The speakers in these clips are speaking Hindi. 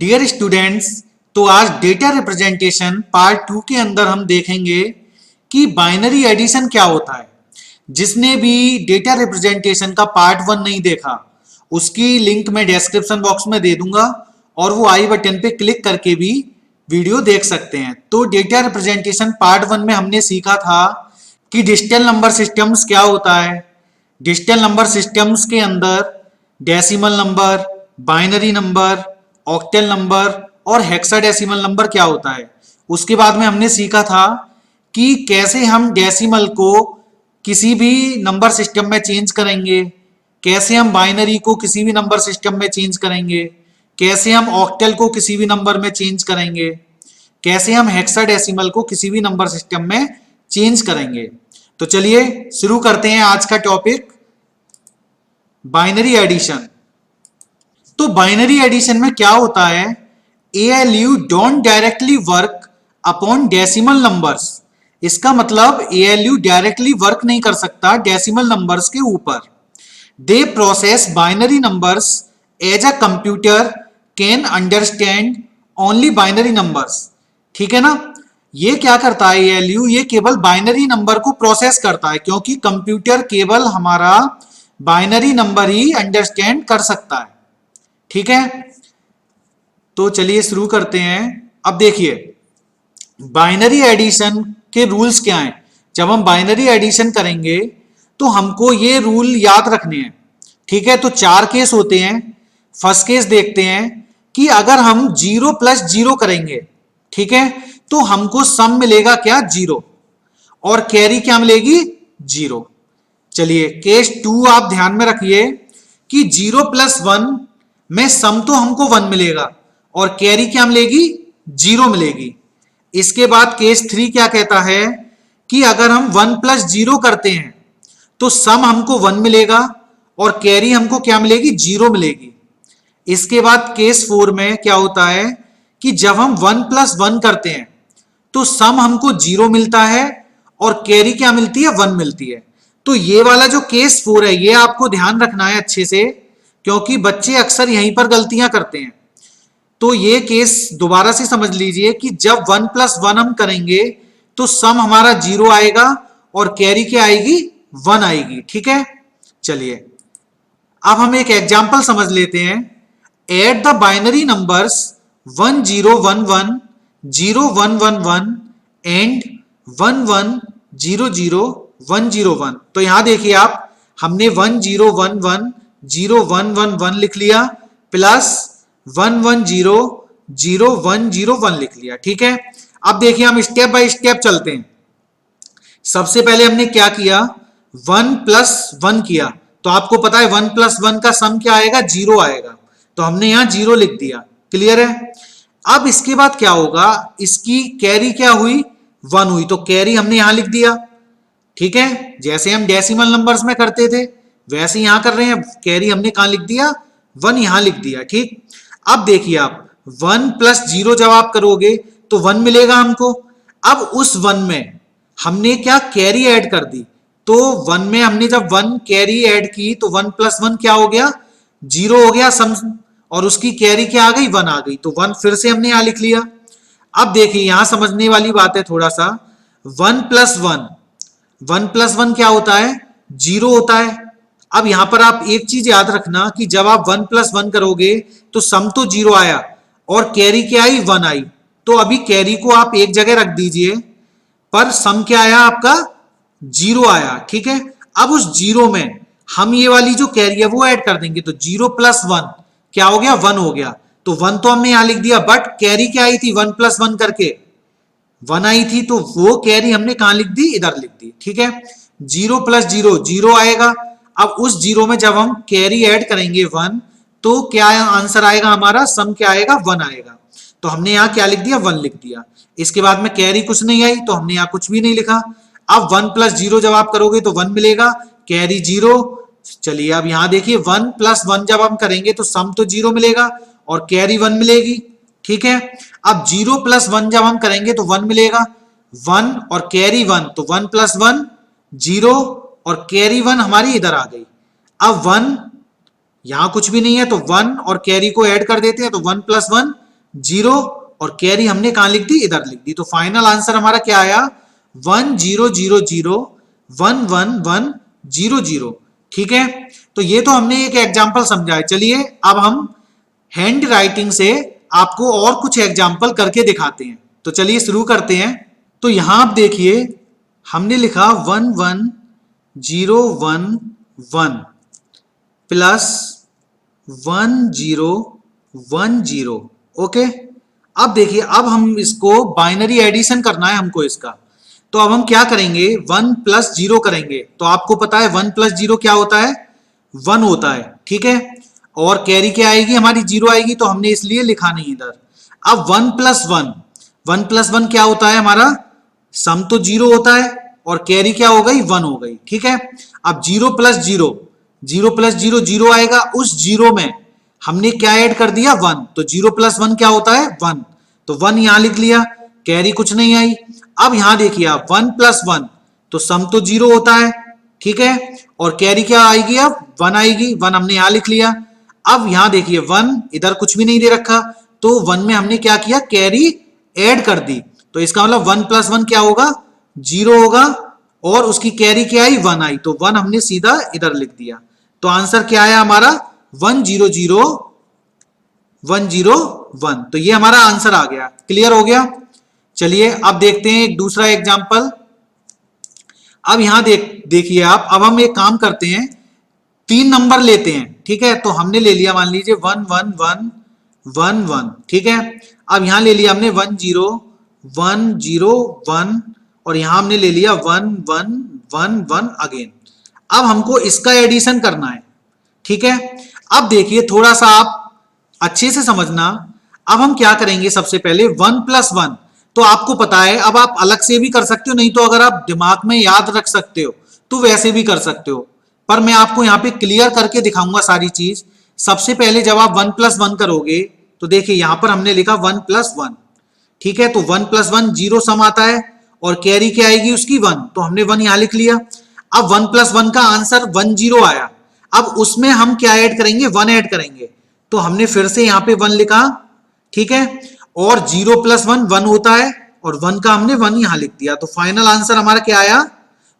डियर स्टूडेंट्स, तो आज डेटा रिप्रेजेंटेशन पार्ट 2 के अंदर हम देखेंगे कि बाइनरी एडिशन क्या होता है। जिसने भी डेटा रिप्रेजेंटेशन का पार्ट 1 नहीं देखा, उसकी लिंक मैं डिस्क्रिप्शन बॉक्स में दे दूंगा और वो आई बटन पे क्लिक करके भी वीडियो देख सकते हैं। तो डेटा रिप्रेजेंटेशन पार्ट 1 में हमने सीखा था कि डिजिटल नंबर सिस्टम्स क्या होता है। डिजिटल नंबर सिस्टम्स के अंदर decimal number, binary number, octal number और हेक्साडेसिमल नंबर क्या होता है। उसके बाद में हमने सीखा था कि कैसे हम डेसिमल को किसी भी नंबर सिस्टम में चेंज करेंगे, कैसे हम बाइनरी को किसी भी नंबर सिस्टम में चेंज करेंगे, कैसे हम ऑक्टल को किसी भी नंबर में चेंज करेंगे, कैसे हम हेक्साडेसिमल को किसी भी नंबर सिस्टम में चेंज करेंगे। तो चलिए शुरू करते हैं आज का टॉपिक, बाइनरी एडिशन। तो बाइनरी एडिशन में क्या होता है, ALU don't directly work upon decimal numbers. इसका मतलब ALU डायरेक्टली वर्क नहीं कर सकता डेसिमल नंबर्स के ऊपर। They process binary numbers as a computer can understand only binary numbers. ठीक है ना, ये क्या करता है ALU, ये केवल बाइनरी नंबर को प्रोसेस करता है, क्योंकि कंप्यूटर केवल हमारा बाइनरी नंबर ही अंडरस्टैंड कर सकता है। ठीक है, तो चलिए शुरू करते हैं। अब देखिए बाइनरी एडिशन के रूल्स क्या हैं। जब हम बाइनरी एडिशन करेंगे तो हमको ये रूल याद रखने हैं। ठीक है, तो 4 केस होते हैं। फर्स्ट केस देखते हैं कि अगर हम 0 + 0 करेंगे, ठीक है, तो हमको सम मिलेगा क्या, 0, और कैरी क्या मिलेगी, 0। चलिए केस 2 आप ध्यान में रखिए कि 0 + 1 में सम तो हमको 1 मिलेगा और कैरी क्या मिलेगी, 0 मिलेगी। इसके बाद केस 3 क्या कहता है कि अगर हम 1 + 0 करते हैं तो सम हमको 1 मिलेगा और कैरी हमको क्या मिलेगी, 0 मिलेगी। इसके बाद केस 4 में क्या होता है कि जब हम 1 + 1 करते हैं तो सम हमको 0 मिलता है और कैरी क्या मिलती है, 1 मिलती है। तो ये वाला जो केस 4 है, ये आपको ध्यान रखना है अच्छे से, क्योंकि बच्चे अक्सर यहीं पर गलतियां करते हैं। तो ये केस दोबारा से समझ लीजिए कि जब 1 + 1 हम करेंगे तो सम हमारा 0 आएगा और कैरी क्या आएगी, 1 आएगी। ठीक है, चलिए अब हम एक एग्जांपल समझ लेते हैं। Add the binary numbers 1011, 0111 and 1100101। तो यहां देखिए आप, हमने 1011 0111 लिख लिया प्लस 1100101 लिख लिया। ठीक है, अब देखिए हम स्टेप बाय स्टेप चलते हैं। सबसे पहले हमने क्या किया, 1 + 1 किया, तो आपको पता है 1 + 1 का सम क्या आएगा, 0 आएगा, तो हमने यहां 0 लिख दिया। क्लियर है। अब इसके बाद क्या होगा, इसकी कैरी क्या हुई, 1 हुई, तो कैरी हमने यहां लिख दिया। ठीक है, जैसे हम डेसिमल नंबर्स में करते थे वैसे यहां कर रहे हैं, कैरी हमने कहां लिख दिया, 1 यहां लिख दिया। ठीक, अब देखिए आप 1 + 0 जब आप करोगे तो 1 मिलेगा हमको। अब उस 1 में हमने क्या, कैरी ऐड कर दी, तो 1 में हमने जब 1 कैरी ऐड की तो 1 + 1 क्या हो गया, 0 हो गया सम, और उसकी कैरी क्या आ गई, 1 आ गई, तो 1 फिर से हमने यहां लिख लिया। अब देखिए यहां समझने वाली बात है थोड़ा सा, 1 + 1, 1 + 1 क्या होता है, 0 होता है। अब यहां पर आप एक चीज याद रखना कि जब आप 1 + 1 करोगे तो सम तो 0 आया और कैरी क्या आई, 1 आई, तो अभी कैरी को आप एक जगह रख दीजिए, पर सम क्या आया आपका, 0 आया। ठीक है, अब उस 0 में हम ये वाली जो कैरी है वो ऐड कर देंगे, तो 0 + 1 क्या हो गया, 1 हो गया, तो 1 तो हमने यहां लिख दिया, बट कैरी क्या आई थी, 1 + 1 करके 1 आई थी, तो वो कैरी हमने कहां लिख दी, इधर लिख दी। ठीक है, 0 + 0 0 आएगा। अब उस 0 में जब हम कैरी ऐड करेंगे 1, तो क्या आंसर आएगा हमारा, सम क्या आएगा, 1 आएगा, तो हमने यहां क्या लिख दिया, 1 लिख दिया। इसके बाद में कैरी कुछ नहीं आई तो हमने यहां कुछ भी नहीं लिखा। अब 1 + 0 जब आप करोगे तो 1 मिलेगा, कैरी 0। चलिए अब यहां देखिए 1 + 1 जब हम करेंगे तो सम तो 0 मिलेगा और कैरी 1 मिलेगी। ठीक है, अब 0 + 1 जब हम करेंगे तो 1 मिलेगा, 1 और कैरी 1, तो 1 + 1 0 और कैरी 1 हमारी इधर आ गई। अब 1 यहां कुछ भी नहीं है तो 1 और कैरी को ऐड कर देते हैं, तो 1 + 1 जीरो, और कैरी हमने कहां लिख दी, इधर लिख दी। तो फाइनल आंसर हमारा क्या आया, 1000111000। ठीक है, तो ये तो हमने एक एग्जांपल समझा है। चलिए अब हम हैंड राइटिंग से आपको और कुछ एग्जांपल करके दिखाते हैं। तो चलिए शुरू करते हैं। तो यहां आप देखिए हमने लिखा 11011 प्लस 1010। ओके, अब देखिए अब हम इसको बाइनरी एडिशन करना है हमको इसका। तो अब हम क्या करेंगे, 1 प्लस 0 करेंगे। तो आपको पता है 1 प्लस 0 क्या होता है, 1 होता है। ठीक है, और कैरी क्या आएगी हमारी, 0 आएगी, तो हमने इसलिए लिखा नहीं इधर। अब 1 प्लस 1, 1 प्लस 1 क्या होता है हमारा, सम तो 0 होता है और कैरी क्या हो गई, 1 हो गई। ठीक है, अब 0 प्लस 0, 0 प्लस 0 0 आएगा, उस 0 में हमने क्या ऐड कर दिया, 1। तो 0 प्लस 1 क्या होता है, 1। तो 1 यहां लिख लिया, कैरी कुछ नहीं आई। अब यहां देखिए आप 1 प्लस 1, तो सम तो 0 होता है। ठीक है, और कैरी क्या आएगी, अब 1 आएगी, 1 हमने यहां लिख लिया। अब यहां देखिए 1 इधर कुछ भी नहीं दे रखा, तो 1 में हमने क्या किया, कैरी ऐड कर दी। तो इसका मतलब 1 प्लस 1 क्या होगा, 0 होगा, और उसकी कैरी क्या आई, 1 आई। तो 1 हमने सीधा इधर लिख दिया। तो आंसर क्या आया हमारा, 100101। तो ये हमारा आंसर आ गया। क्लियर हो गया। चलिए अब देखते हैं एक दूसरा एग्जांपल। अब यहां देखिए आप, अब हम एक काम करते हैं, 3 नंबर लेते हैं। ठीक है, तो हमने ले लिया मान लीजिए 11111। ठीक है, अब यहां ले लिया हमने 10101, और यहां हमने ले लिया 1111 अगेन। अब हमको इसका एडिशन करना है। ठीक है, अब देखिए थोड़ा सा आप अच्छे से समझना। अब हम क्या करेंगे, सबसे पहले 1 प्लस 1, तो आपको पता है, अब आप अलग से भी कर सकते हो, नहीं तो अगर आप दिमाग में याद रख सकते हो तो वैसे भी कर सकते हो, पर मैं आपको यहाँ पे क्लियर करके दिखाऊंगा सारी चीज। सबसे पहले जब आप 1 प्लस 1 करोगे, तो देखिए यहां पर हमने लिखा 1 प्लस 1। ठीक है, तो 1 प्लस 1 0 सम आता है, और कैरी क्या आएगी उसकी 1, तो हमने 1 यहां लिख लिया। अब 1 प्लस 1 का आंसर 10 आया। अब उसमें हम क्या ऐड करेंगे, 1 ऐड करेंगे। तो हमने फिर से यहां पे 1 लिखा। ठीक है, और 0 प्लस 1 1 होता है, और 1 का हमने 1 यहां लिख दिया। तो फाइनल आंसर हमारा क्या आया,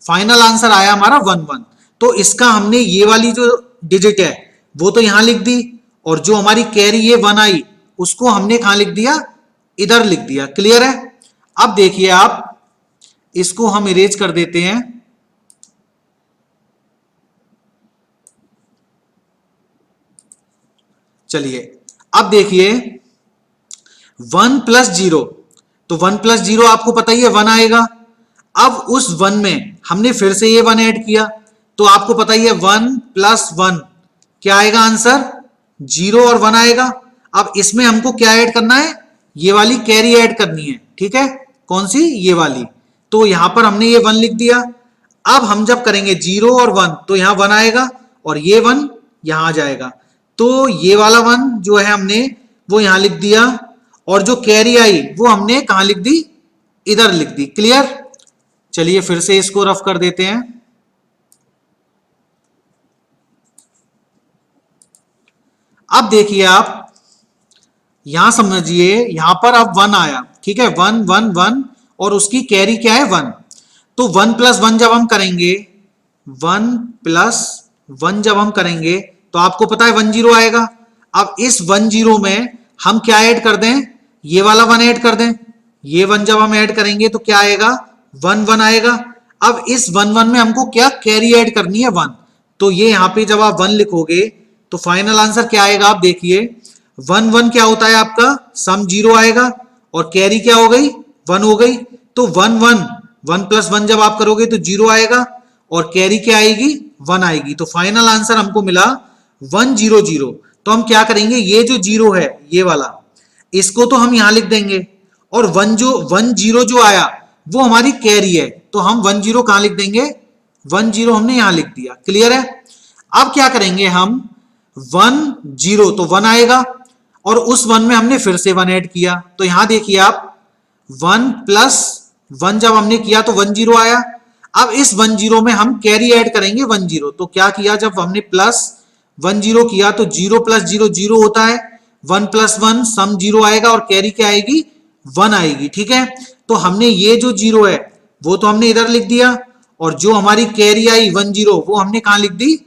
फाइनल आंसर आया हमारा 1 1। तो इसका हमने ये वाली जो डिजिट है वो तो यहां लिख दी, और जो हमारी कैरी ये 1 आई उसको हमने कहां लिख दिया, इधर लिख दिया। क्लियर है। अब देखिए आप, इसको हम इरेज कर देते हैं। चलिए अब देखिए 1 प्लस 0, तो 1 प्लस 0 आपको पता ही है 1 आएगा। अब उस 1 में हमने फिर से ये 1 ऐड किया, तो आपको पता ही है 1 प्लस 1 क्या आएगा आंसर, 0 और 1 आएगा। अब इसमें हमको क्या ऐड करना है, ये वाली कैरी ऐड करनी है। ठीक है, कौन सी, ये वाली। तो यहां पर हमने ये 1 लिख दिया। अब हम जब करेंगे 0 और 1, तो यहां 1 आएगा, और ये 1 यहां आ जाएगा। तो ये वाला 1 जो है हमने वो यहां लिख दिया, और जो कैरी आई वो हमने कहां लिख दी, इधर लिख दी। क्लियर। चलिए फिर से इसको रफ कर देते हैं। अब देखिए आप यहां समझिए, यहां पर अब 1 आया। ठीक है, 1 1 1, और उसकी कैरी क्या है 1। तो 1 प्लस 1 जब हम करेंगे, 1 प्लस 1 जब हम करेंगे, तो आपको पता है 1 0 आएगा। अब इस 1 0 में हम क्या ऐड कर दें, ये वाला 1 ऐड कर दें। ये 1 जब हम ऐड करेंगे तो क्या आएगा, 1 1 आएगा। अब इस 1 1 में हमको क्या कैरी ऐड करनी है 1। तो ये यहां पे जब आप 1 लिखोगे तो फाइनल आंसर क्या आएगा, आप देखिए 1 1 क्या होता है आपका, सम 0 आएगा, और कैरी क्या हो गई, 1 हो गई। तो 1 1 1 प्लस 1 जब आप करोगे तो 0 आएगा, और कैरी क्या आएगी, 1 आएगी। तो फाइनल आंसर हमको मिला 1 0 0। तो हम क्या करेंगे, ये जो 0 है ये वाला, इसको तो हम यहां लिख देंगे, और 1 0 जो आया वो हमारी कैरी है, तो हम 1 0 कहां लिख देंगे, 1 0 हमने यहां लिख दिया। क्लियर है। अब क्या करेंगे हम, 1 0 तो 1 आएगा, और उस 1 में हमने फिर से 1 ऐड किया। तो यहां देखिए आप 1 प्लस 1 जब हमने किया तो 1 0 आया। अब इस 1 0 में हम कैरी ऐड करेंगे 1 0। तो क्या किया, जब हमने प्लस 1 0 किया तो 0 प्लस 0 0 होता है, 1 प्लस 1 सम 0 आएगा और कैरी क्या आएगी 1 आएगी। ठीक है, तो हमने ये जो 0 है वो तो हमने इधर लिख दिया और जो हमारी कैरी आई 1 0 वो हमने कहां लिख दी,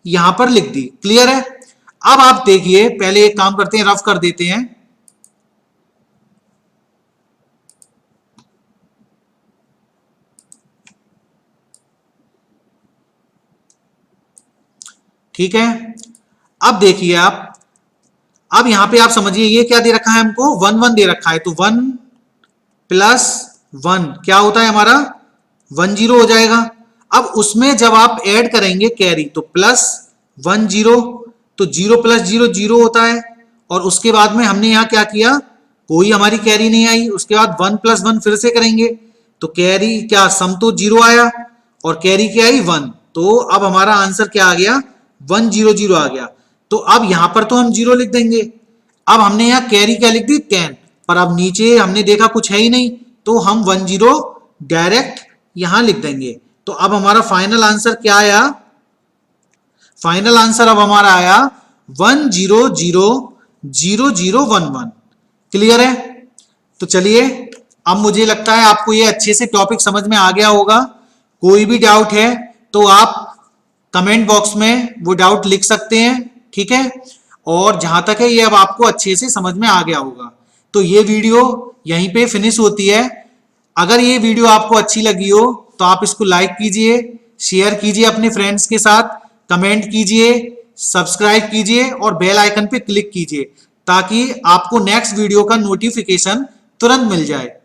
यहां पर लिख दी। क्लियर है। अब आप देखिए, पहले एक काम करते हैं, रफ कर देते हैं। ठीक है, अब देखिए आप, अब यहां पे आप समझिए ये क्या दे रखा है हमको, 1 1 दे रखा है, तो 1 प्लस 1 क्या होता है हमारा 1 0 हो जाएगा। अब उसमें जब आप ऐड करेंगे कैरी तो प्लस 1 0, तो 0 प्लस 0 0 होता है। और उसके बाद में हमने यहां क्या किया, कोई हमारी कैरी नहीं आई, उसके बाद 1 प्लस 1 फिर से करेंगे तो कैरी क्या सम तो 0 आया और कैरी क्या आई 1, तो अब हमारा आंसर क्या आ गया 1 0 0 आ गया। तो अब यहां पर तो हम 0 लिख देंगे। अब हमने यहां कैरी क्या लिख दी 10, पर अब नीचे हमने देखा कुछ है ही नहीं तो हम 1 0 डायरेक्ट यहां लिख देंगे। तो अब हमारा फाइनल आंसर क्या आया, फाइनल आंसर अब हमारा आया 1 0 0 0 0 1 1। क्लियर है। तो चलिए, अब मुझे लगता है आपको ये अच्छे से टॉपिक समझ में आ गया होगा। कोई भी डाउट है तो आप कमेंट बॉक्स में वो डाउट लिख सकते हैं। ठीक है, और जहां तक है ये अब आपको अच्छे से समझ में आ गया होगा। तो ये वीडियो यहीं पे फिनिश होती है। अगर ये वीडियो आपको अच्छी लगी हो तो आप इसको लाइक कीजिए, शेयर कीजिए अपने फ्रेंड्स के साथ, कमेंट कीजिए, सब्सक्राइब कीजिए और बेल आइकन पे क्लिक कीजिए ताकि आपको नेक्स्ट वीडियो का नोटिफिकेशन तुरंत मिल जाए।